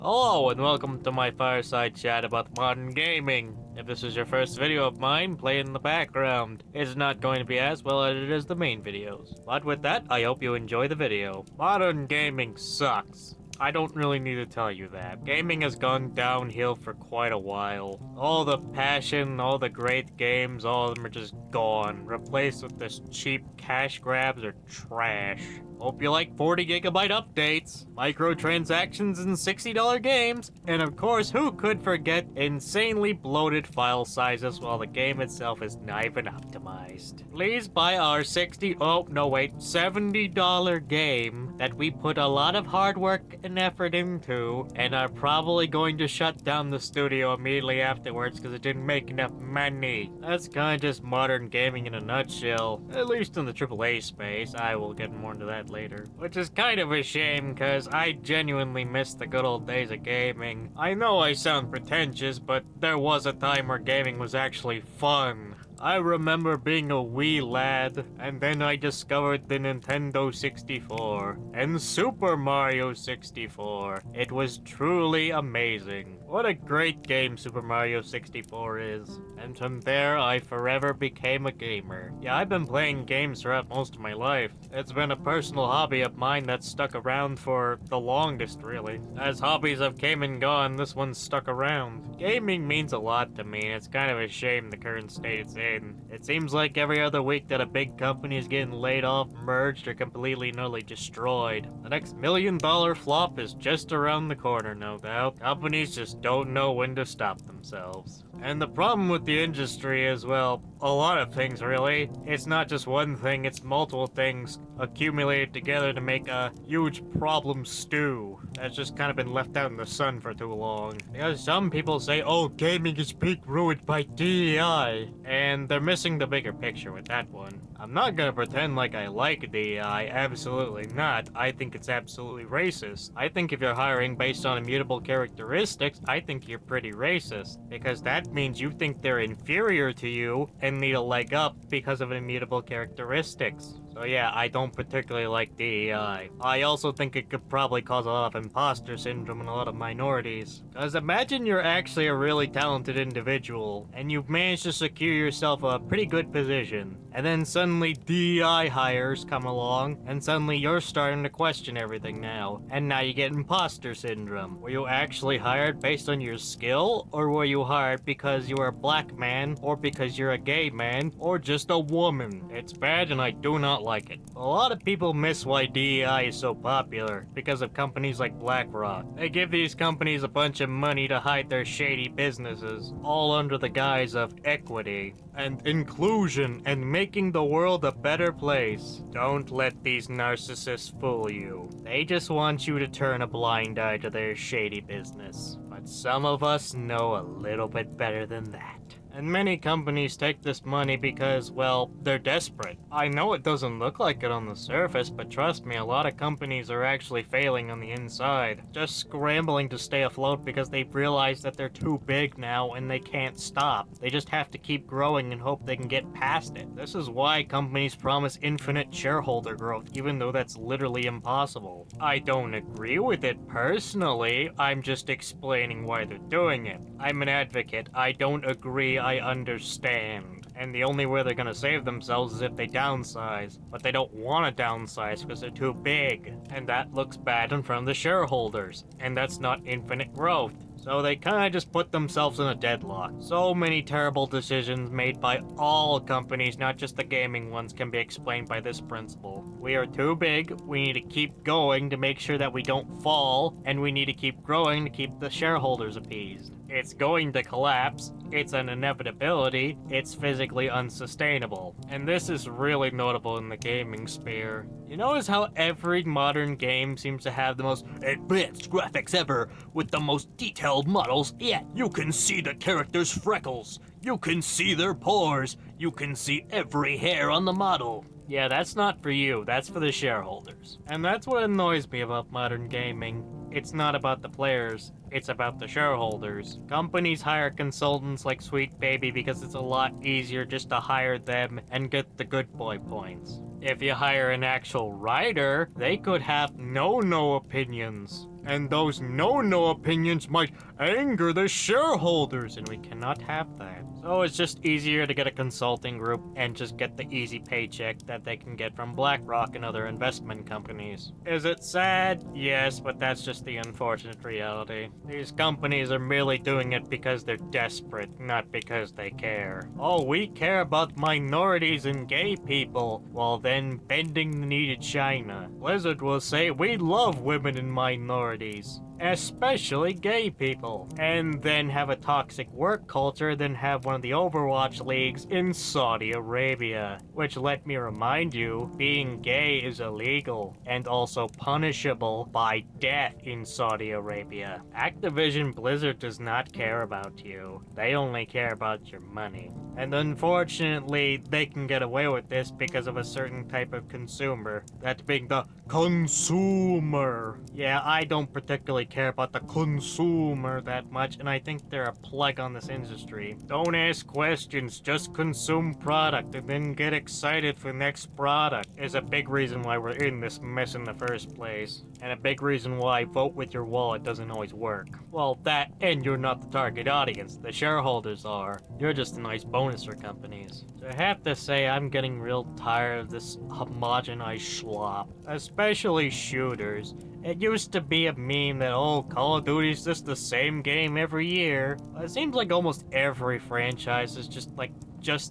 Hello and welcome to my fireside chat about modern gaming. If this is your first video of mine, play in the background. It's not going to be as well edited as the main videos. But with that, I hope you enjoy the video. Modern gaming sucks. I don't really need to tell you that. Gaming has gone downhill for quite a while. All the passion, all the great games, all of them are just gone. Replaced with this cheap cash grabs or trash. Hope you like 40 gigabyte updates, microtransactions and $60 games, and of course, who could forget insanely bloated file sizes while the game itself is not even optimized. Please buy our $70 game that we put a lot of hard work and effort into, and are probably going to shut down the studio immediately afterwards because it didn't make enough money. That's kind of just modern gaming in a nutshell, at least in the AAA space. I will get more into that later. Which is kind of a shame, because I genuinely miss the good old days of gaming. I know I sound pretentious, but there was a time where gaming was actually fun. I remember being a wee lad, and then I discovered the Nintendo 64 and Super Mario 64. It was truly amazing. What a great game Super Mario 64 is. And from there, I forever became a gamer. Yeah, I've been playing games throughout most of my life. It's been a personal hobby of mine that's stuck around for the longest, really. As hobbies have came and gone, this one's stuck around. Gaming means a lot to me, and it's kind of a shame the current state it's in. It seems like every other week that a big company is getting laid off, merged, or completely and utterly destroyed. The next $1 million flop is just around the corner, no doubt. Companies just don't know when to stop themselves. And the problem with the industry is, well, a lot of things really. It's not just one thing, it's multiple things accumulated together to make a huge problem stew that's just kind of been left out in the sun for too long. Because some people say, oh, gaming is being ruined by DEI, and they're missing the bigger picture with that one. I'm not gonna pretend like I like DEI, absolutely not. I think it's absolutely racist. I think if you're hiring based on immutable characteristics, I think you're pretty racist, because that means you think they're inferior to you and need a leg up because of immutable characteristics. So yeah, I don't particularly like DEI. I also think it could probably cause a lot of imposter syndrome in a lot of minorities. Because imagine you're actually a really talented individual, and you've managed to secure yourself a pretty good position, and then suddenly DEI hires come along, and suddenly you're starting to question everything now, and now you get imposter syndrome. Were you actually hired based on your skill, or were you hired because you are a black man, or because you're a gay man, or just a woman? It's bad and I do not like it. A lot of people miss why DEI is so popular, because of companies like BlackRock. They give these companies a bunch of money to hide their shady businesses, all under the guise of equity and inclusion and making the world a better place. Don't let these narcissists fool you. They just want you to turn a blind eye to their shady business. But some of us know a little bit better than that. And many companies take this money because, well, they're desperate. I know it doesn't look like it on the surface, but trust me, a lot of companies are actually failing on the inside. Just scrambling to stay afloat because they've realized that they're too big now and they can't stop. They just have to keep growing and hope they can get past it. This is why companies promise infinite shareholder growth, even though that's literally impossible. I don't agree with it personally, I'm just explaining why they're doing it. I'm an advocate, I don't agree, I understand. And the only way they're gonna save themselves is if they downsize. But they don't want to downsize because they're too big. And that looks bad in front of the shareholders. And that's not infinite growth. So they kinda just put themselves in a deadlock. So many terrible decisions made by all companies, not just the gaming ones, can be explained by this principle. We are too big, we need to keep going to make sure that we don't fall, and we need to keep growing to keep the shareholders appeased. It's going to collapse, it's an inevitability, it's physically unsustainable. And this is really notable in the gaming sphere. You notice how every modern game seems to have the most advanced graphics ever, with the most detailed models yet. You can see the characters' freckles, you can see their pores, you can see every hair on the model. Yeah, that's not for you, that's for the shareholders. And that's what annoys me about modern gaming. It's not about the players, it's about the shareholders. Companies hire consultants like Sweet Baby because it's a lot easier just to hire them and get the good boy points. If you hire an actual writer, they could have no opinions. and those no opinions might anger the shareholders, and we cannot have that. So it's just easier to get a consulting group and just get the easy paycheck that they can get from BlackRock and other investment companies. Is it sad? Yes, but that's just the unfortunate reality. These companies are merely doing it because they're desperate, not because they care. Oh, we care about minorities and gay people, while then bending the knee to China. Blizzard will say we love women and minorities, especially gay people, and then have a toxic work culture, then have one of the Overwatch leagues in Saudi Arabia. Which, let me remind you, being gay is illegal and also punishable by death in Saudi Arabia. Activision Blizzard does not care about you. They only care about your money. And unfortunately, they can get away with this because of a certain type of consumer, that being the consumer. Yeah, I don't particularly care about the consumer that much, and I think they're a plague on this industry. Don't ask questions, just consume product and then get excited for the next product is a big reason why we're in this mess in the first place. And a big reason why vote with your wallet doesn't always work. Well, that, and you're not the target audience, the shareholders are. You're just a nice bonus for companies. So I have to say, I'm getting real tired of this homogenized schlop, especially shooters. It used to be a meme that, oh, Call of Duty's just the same game every year. It seems like almost every franchise is just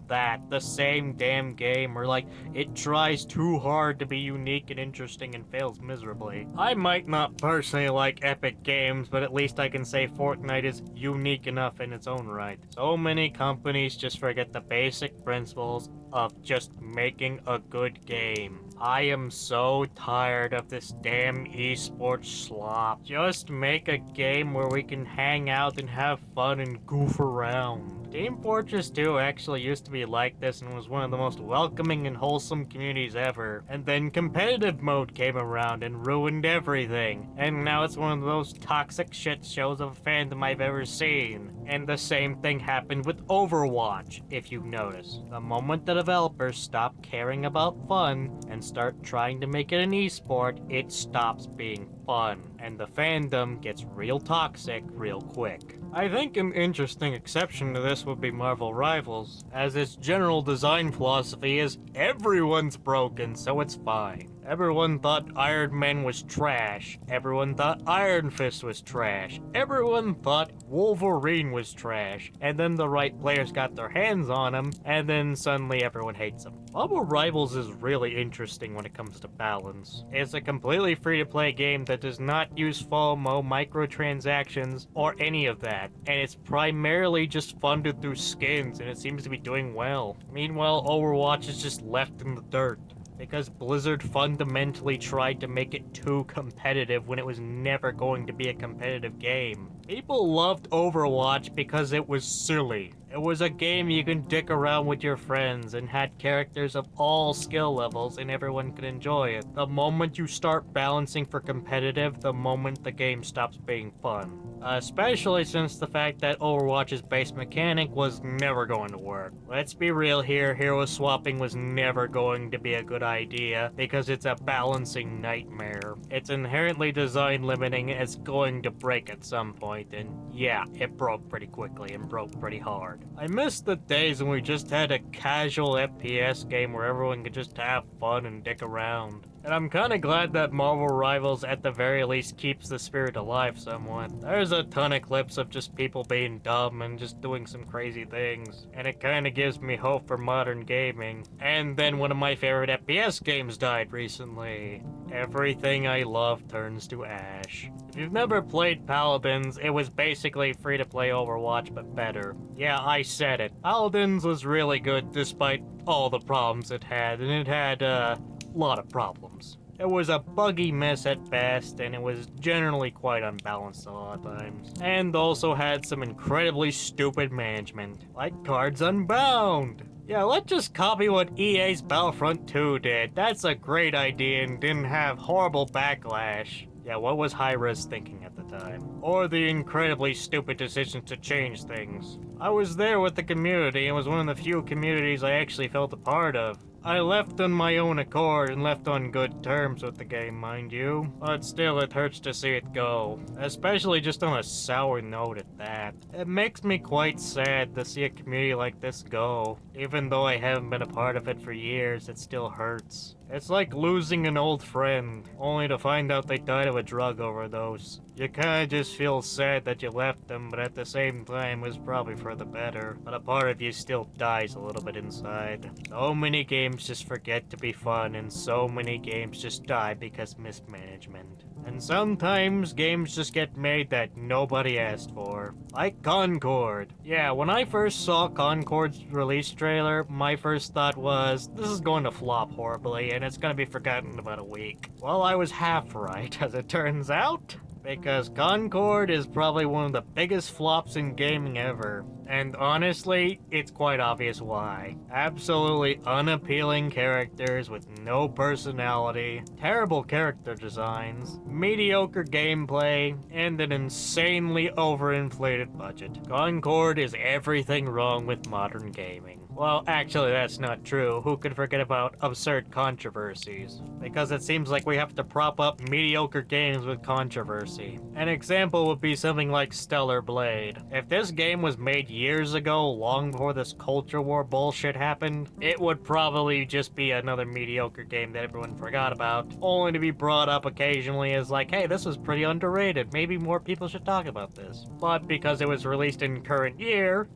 that, the same damn game, or like it tries too hard to be unique and interesting and fails miserably. I might not personally like Epic Games, but at least I can say Fortnite is unique enough in its own right. So many companies just forget the basic principles of just making a good game. I am so tired of this damn esports slop. Just make a game where we can hang out and have fun and goof around. Team Fortress 2 actually used to be like this and was one of the most welcoming and wholesome communities ever. And then competitive mode came around and ruined everything. And now it's one of those toxic shit shows of fandom I've ever seen. And the same thing happened with Overwatch, if you notice. The moment the developers stop caring about fun and start trying to make it an esport, it stops being fun, and the fandom gets real toxic real quick. I think an interesting exception to this would be Marvel Rivals, as its general design philosophy is everyone's broken, so it's fine. Everyone thought Iron Man was trash. Everyone thought Iron Fist was trash. Everyone thought Wolverine was trash. And then the right players got their hands on him, and then suddenly everyone hates him. Marvel Rivals is really interesting when it comes to balance. It's a completely free-to-play game that does not use FOMO, microtransactions, or any of that. And it's primarily just funded through skins, and it seems to be doing well. Meanwhile, Overwatch is just left in the dirt, because Blizzard fundamentally tried to make it too competitive when it was never going to be a competitive game. People loved Overwatch because it was silly. It was a game you can dick around with your friends and had characters of all skill levels and everyone could enjoy it. The moment you start balancing for competitive, the moment the game stops being fun. Especially since the fact that Overwatch's base mechanic was never going to work. Let's be real here, hero swapping was never going to be a good idea because it's a balancing nightmare. It's inherently design limiting and it's going to break at some point, and yeah, it broke pretty quickly and broke pretty hard. I miss the days when we just had a casual FPS game where everyone could just have fun and dick around. And I'm kinda glad that Marvel Rivals at the very least keeps the spirit alive somewhat. There's a ton of clips of just people being dumb and just doing some crazy things, and it kinda gives me hope for modern gaming. And then one of my favorite FPS games died recently. Everything I love turns to ash. If you've never played Paladins, it was basically free-to-play Overwatch, but better. Yeah, I said it. Paladins was really good despite all the problems it had, and it had, lot of problems. It was a buggy mess at best, and it was generally quite unbalanced a lot of times. And also had some incredibly stupid management, like Cards Unbound. Yeah, let's just copy what EA's Battlefront 2 did. That's a great idea and didn't have horrible backlash. Yeah, what was Hi-Rez thinking at the time? Or the incredibly stupid decisions to change things. I was there with the community and was one of the few communities I actually felt a part of. I left on my own accord and left on good terms with the game, mind you. But still, it hurts to see it go. Especially just on a sour note at that. It makes me quite sad to see a community like this go. Even though I haven't been a part of it for years, it still hurts. It's like losing an old friend, only to find out they died of a drug overdose. You kinda just feel sad that you left them, but at the same time, it was probably for the better. But a part of you still dies a little bit inside. So many games just forget to be fun, and so many games just die because mismanagement. And sometimes games just get made that nobody asked for. Like Concord. Yeah, when I first saw Concord's release trailer, my first thought was, this is going to flop horribly and it's going to be forgotten in about a week. Well, I was half right, as it turns out. Because Concord is probably one of the biggest flops in gaming ever. And honestly, it's quite obvious why. Absolutely unappealing characters with no personality, terrible character designs, mediocre gameplay, and an insanely overinflated budget. Concord is everything wrong with modern gaming. Well, actually, that's not true. Who could forget about absurd controversies? Because it seems like we have to prop up mediocre games with controversy. An example would be something like Stellar Blade. If this game was made years ago, long before this culture war bullshit happened, it would probably just be another mediocre game that everyone forgot about, only to be brought up occasionally as like, hey, this was pretty underrated, maybe more people should talk about this. But because it was released in current year,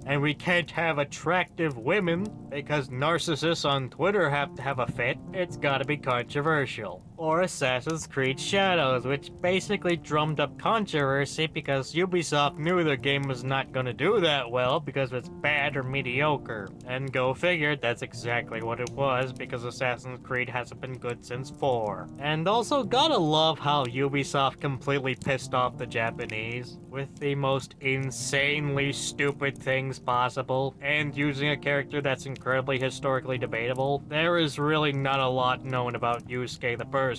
and we can't have attractive women because narcissists on Twitter have to have a fit, it's gotta be controversial. Or Assassin's Creed Shadows, which basically drummed up controversy because Ubisoft knew their game was not gonna do that well because it's bad or mediocre. And go figure, that's exactly what it was because Assassin's Creed hasn't been good since 4. And also gotta love how Ubisoft completely pissed off the Japanese with the most insanely stupid things possible, and using a character that's incredibly historically debatable. There is really not a lot known about Yusuke the person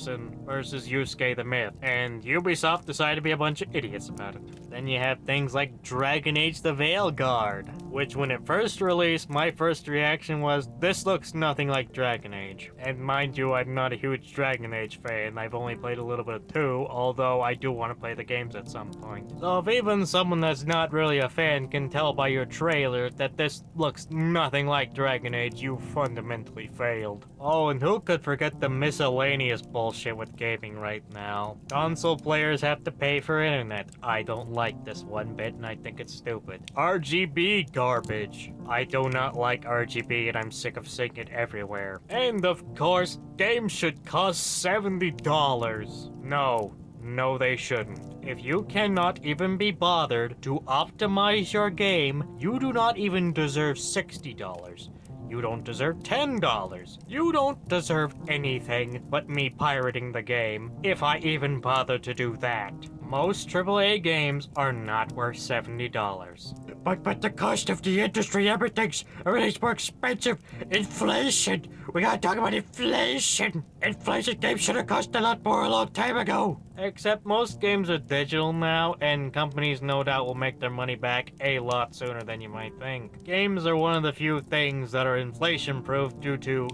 versus Yusuke the myth, and Ubisoft decided to be a bunch of idiots about it. Then you have things like Dragon Age the Veilguard, which when it first released, my first reaction was, this looks nothing like Dragon Age. And mind you, I'm not a huge Dragon Age fan, I've only played a little bit of 2, although I do want to play the games at some point. So if even someone that's not really a fan can tell by your trailer that this looks nothing like Dragon Age, you fundamentally failed. Oh, and who could forget the miscellaneous bullshit with gaming right now? Console players have to pay for internet. I don't like this one bit and I think it's stupid. RGB garbage. I do not like RGB and I'm sick of seeing it everywhere. And of course, games should cost $70. No, they shouldn't. If you cannot even be bothered to optimize your game, you do not even deserve $60. You don't deserve $10. You don't deserve anything but me pirating the game, if I even bother to do that. Most AAA games are not worth $70. But the cost of the industry, everything's more expensive. Inflation. We gotta talk about inflation. Inflation games should have cost a lot more a long time ago. Except most games are digital now, and companies no doubt will make their money back a lot sooner than you might think. Games are one of the few things that are inflation-proof due to,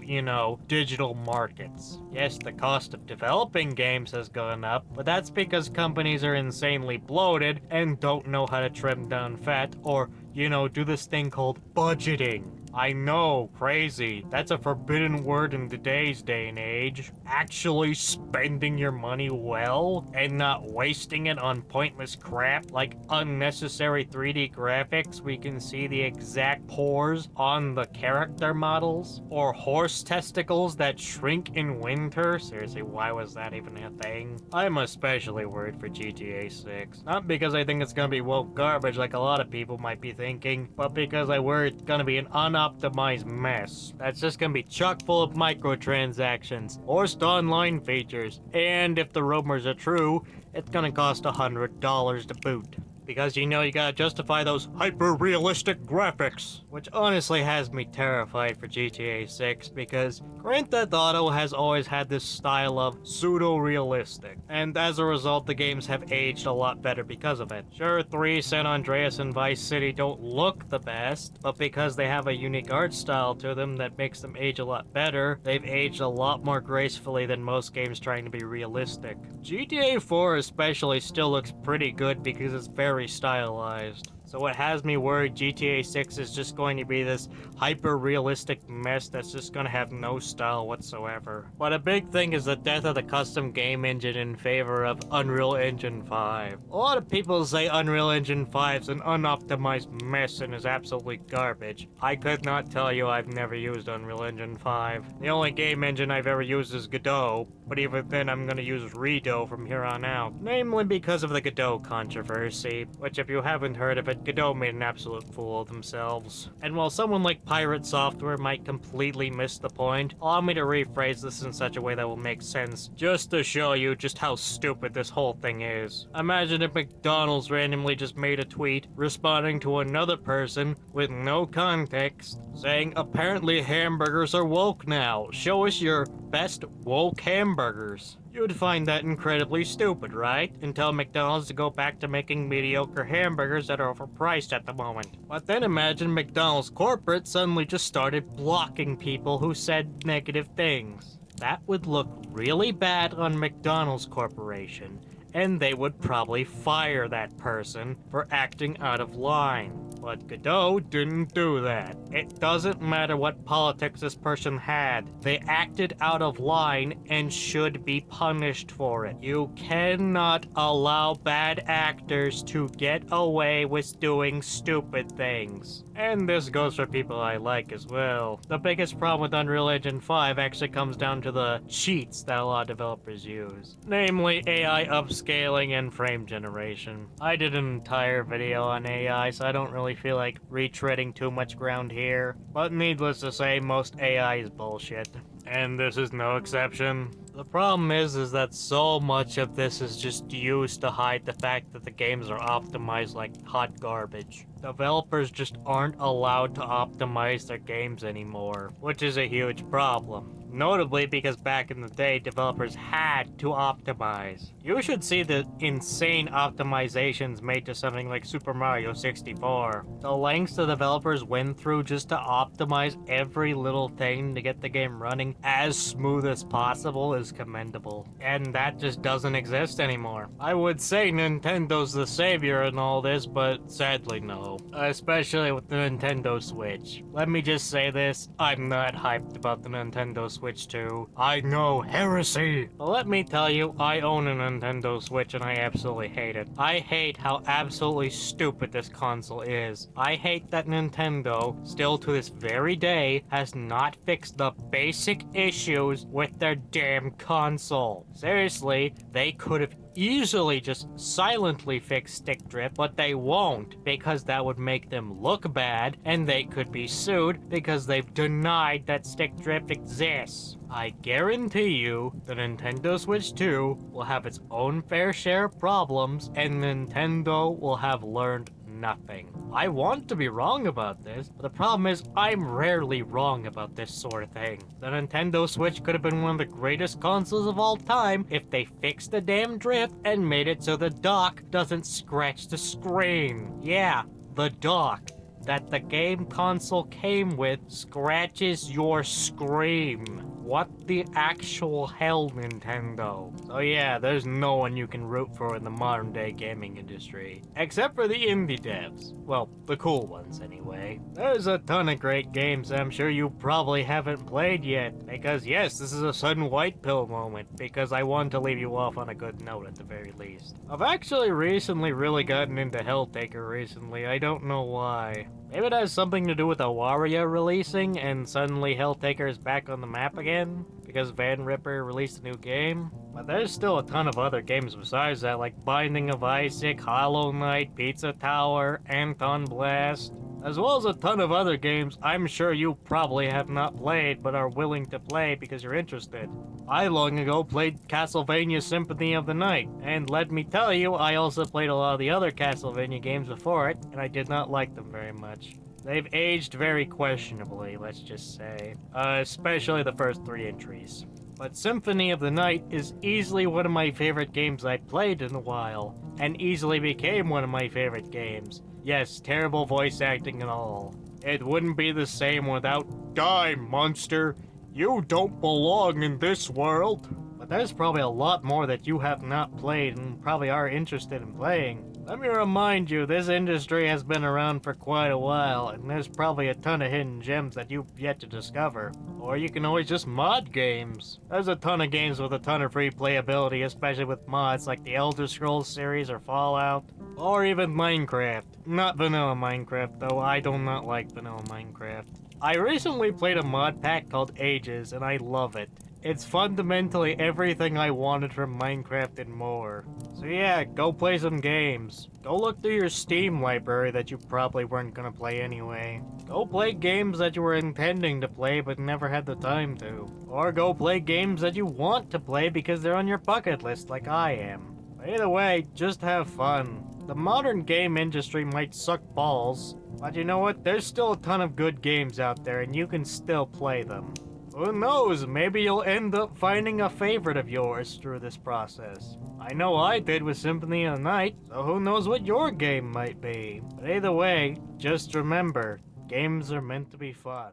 digital markets. Yes, the cost of developing games has gone up, but that's because companies are insanely bloated and don't know how to trim down fat or, do this thing called budgeting. I know, crazy. That's a forbidden word in today's day and age. Actually spending your money well and not wasting it on pointless crap like unnecessary 3D graphics we can see the exact pores on the character models, or horse testicles that shrink in winter. Seriously, why was that even a thing? I'm especially worried for GTA 6. Not because I think it's gonna be woke garbage like a lot of people might be thinking, but because I worry it's gonna be an unoptimized mess that's just gonna be chock full of microtransactions, forced online features, and if the rumors are true, it's gonna cost $100 to boot. because you know you gotta justify those hyper-realistic graphics. Which honestly has me terrified for GTA 6, because Grand Theft Auto has always had this style of pseudo-realistic, and as a result the games have aged a lot better because of it. Sure, 3, San Andreas, and Vice City don't look the best, but because they have a unique art style to them that makes them age a lot better, they've aged a lot more gracefully than most games trying to be realistic. GTA 4 especially still looks pretty good because it's very stylized. So what has me worried, GTA 6 is just going to be this hyper-realistic mess that's just going to have no style whatsoever. But a big thing is the death of the custom game engine in favor of Unreal Engine 5. A lot of people say Unreal Engine 5 is an unoptimized mess and is absolutely garbage. I could not tell you, I've never used Unreal Engine 5. The only game engine I've ever used is Godot, but even then I'm going to use Redo from here on out. Namely because of the Godot controversy, which if you haven't heard of it, Godot made an absolute fool of themselves. And while someone like Pirate Software might completely miss the point, allow me to rephrase this in such a way that will make sense, just to show you just how stupid this whole thing is. Imagine if McDonald's randomly just made a tweet responding to another person with no context, saying, "Apparently hamburgers are woke now. Show us your best woke hamburgers." You'd find that incredibly stupid, right? And tell McDonald's to go back to making mediocre hamburgers that are overpriced at the moment. But then imagine McDonald's corporate suddenly just started blocking people who said negative things. That would look really bad on McDonald's Corporation, and they would probably fire that person for acting out of line. But Godot didn't do that. It doesn't matter what politics this person had. They acted out of line and should be punished for it. You cannot allow bad actors to get away with doing stupid things. And this goes for people I like as well. The biggest problem with Unreal Engine 5 actually comes down to the cheats that a lot of developers use. Namely, AI upscaling and frame generation. I did an entire video on AI, so I don't really feel like retreading too much ground here. But needless to say, most AI is bullshit. And this is no exception. The problem is that so much of this is just used to hide the fact that the games are optimized like hot garbage. Developers just aren't allowed to optimize their games anymore, which is a huge problem. Notably because back in the day, developers had to optimize. You should see the insane optimizations made to something like Super Mario 64. The lengths the developers went through just to optimize every little thing to get the game running as smooth as possible is commendable. And that just doesn't exist anymore. I would say Nintendo's the savior in all this, but sadly no. Especially with the Nintendo Switch. Let me just say this, I'm not hyped about the Nintendo Switch 2. I know, heresy! But let me tell you, I own a Nintendo Switch and I absolutely hate it. I hate how absolutely stupid this console is. I hate that Nintendo, still to this very day, has not fixed the basic issues with their damn console. Seriously, they could have easily just silently fix stick drift, but they won't because that would make them look bad and they could be sued because they've denied that stick drift exists. I guarantee you the Nintendo Switch 2 will have its own fair share of problems and Nintendo will have learned nothing. I want to be wrong about this, but the problem is I'm rarely wrong about this sort of thing. The Nintendo Switch could have been one of the greatest consoles of all time if they fixed the damn drift and made it so the dock doesn't scratch the screen. Yeah, the dock that the game console came with scratches your screen. What the actual hell, Nintendo? So yeah, there's no one you can root for in the modern day gaming industry. Except for the indie devs. Well, the cool ones anyway. There's a ton of great games I'm sure you probably haven't played yet. Because yes, this is a sudden white pill moment. Because I want to leave you off on a good note at the very least. I've actually recently really gotten into Helltaker recently. I don't know why. Maybe it has something to do with Awaria releasing and suddenly Helltaker is back on the map again because Van Ripper released a new game. But there's still a ton of other games besides that, like Binding of Isaac, Hollow Knight, Pizza Tower, Anton Blast, as well as a ton of other games I'm sure you probably have not played but are willing to play because you're interested. I long ago played Castlevania Symphony of the Night, and let me tell you, I also played a lot of the other Castlevania games before it, and I did not like them very much. They've aged very questionably, let's just say. Especially the first 3 entries. But Symphony of the Night is easily one of my favorite games I've played in a while, and easily became one of my favorite games. Yes, terrible voice acting and all. It wouldn't be the same without "Die, monster! You don't belong in this world!" But there's probably a lot more that you have not played and probably are interested in playing. Let me remind you, this industry has been around for quite a while, and there's probably a ton of hidden gems that you've yet to discover. Or you can always just mod games. There's a ton of games with a ton of free playability, especially with mods like the Elder Scrolls series or Fallout. Or even Minecraft. Not vanilla Minecraft, though. I do not like vanilla Minecraft. I recently played a mod pack called Ages, and I love it. It's fundamentally everything I wanted from Minecraft and more. So yeah, go play some games. Go look through your Steam library that you probably weren't gonna play anyway. Go play games that you were intending to play but never had the time to. Or go play games that you want to play because they're on your bucket list like I am. But either way, just have fun. The modern game industry might suck balls, but you know what? There's still a ton of good games out there and you can still play them. Who knows, maybe you'll end up finding a favorite of yours through this process. I know I did with Symphony of the Night, so who knows what your game might be. But either way, just remember, games are meant to be fun.